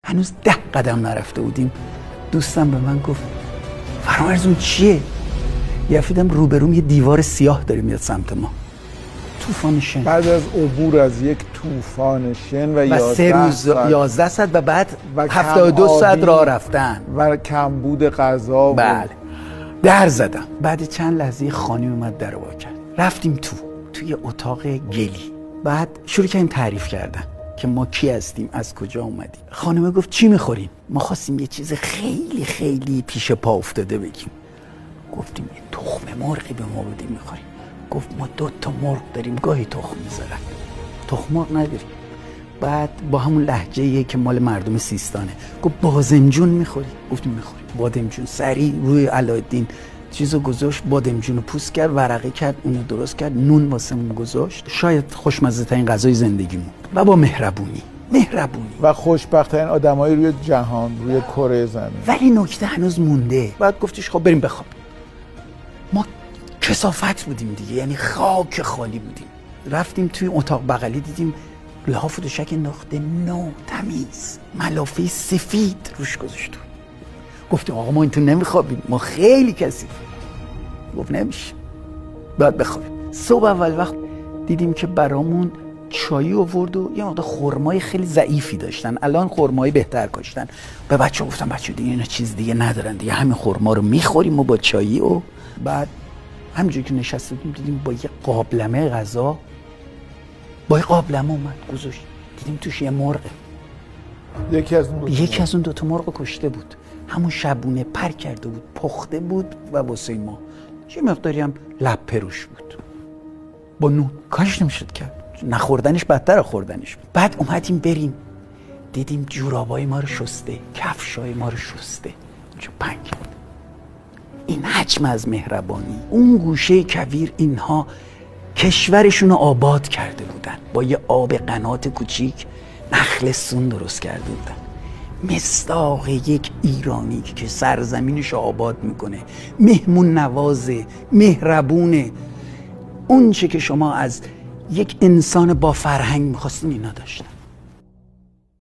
هنوز 10 قدم نرفته بودیم دوستم به من گفت فرامرز اون چیه؟ یه فیدم روبروم یه دیوار سیاه داره میاد سمت ما. طوفان شن. بعد از عبور از یک طوفان شن و 3 روز 11 ساعت و بعد 72 ساعت راه رفتن و کمبود غذا. بله. در زدم. بعد چند لحظه خانم اومد در وا کرد. رفتیم توی اتاق گلی. بعد شروع کردیم تعریف کردن که ما کی هستیم، از کجا اومدیم. خانم گفت چی میخوریم؟ ما خواستیم یه چیز خیلی خیلی پیش پا افتاده بگیم. گفتیم یه تخم مرغی به ما بدیم میخوریم. گفت ما 2 تا مرغ داریم گاهی تخم میذارن. تخم مرغ نداریم. بعد با همون لهجه‌ای که مال مردم سیستانه گفت بادمجون میخوری؟ گفتیم میخوریم. بادمجون. سریع روی علایالدین چیزو گذاشت، بادمجونو پوست کرد، ورقه کرد، اونو درست کرد، نون واسمون گذاشت. شاید خوشمزه ترین غذای زندگیمون و با مهربونی و خوشبخت‌ترین آدمای روی جهان، روی کره زمین. ولی نکته هنوز مونده. بعد گفتش خب بریم بخواب. ما کثافت بودیم دیگه، یعنی خاک خالی بودیم. رفتیم توی اتاق بغلی دیدیم لحاف و دوشک انداخته نو تمیز، ملافه سفید روش گذاشته. گفتیم آقا ما این تو نمیخوابیم، ما خیلی کثیفیم. گفت نمیشه، باید بخوابیم. صبح اول وقت دیدیم که برامون چایی آورد و یه مقدار خرمای خیلی ضعیفی داشتن. الان خرمای بهتر کاشتن. به بچه گفتم بچه دیگه اینا چیز دیگه ندارن دیگه، همین خرما رو میخوریم و با چایی. و بعد همونجوری که نشسته بودیم دیدیم با یه قابلمه غذا، با یه قابلمه اومد گذاشت، دیدیم توش یه مرغه. یکی از اون 2 تا مرغ کشته بود، همون شبونه پر کرده بود، پخته بود و واسه ما یه مقداری هم لپه روش بود با نون. کارش نمیشد کرد، نخوردنش بدتر از خوردنش بود. بعد اومدیم بریم دیدیم جورابای ما رو شسته، کفشای ما رو شسته. چه پنگ. این حجم از مهربانی. اون گوشه کویر اینها کشورشون رو آباد کرده بودن، با یه آب قنات کوچیک نخل سون درست کرده بودن. مصداق یک ایرانی که سرزمینش آباد میکنه، مهمون نوازه، مهربونه. اون چه که شما از یک انسان با فرهنگ میخواستین اینا داشتن.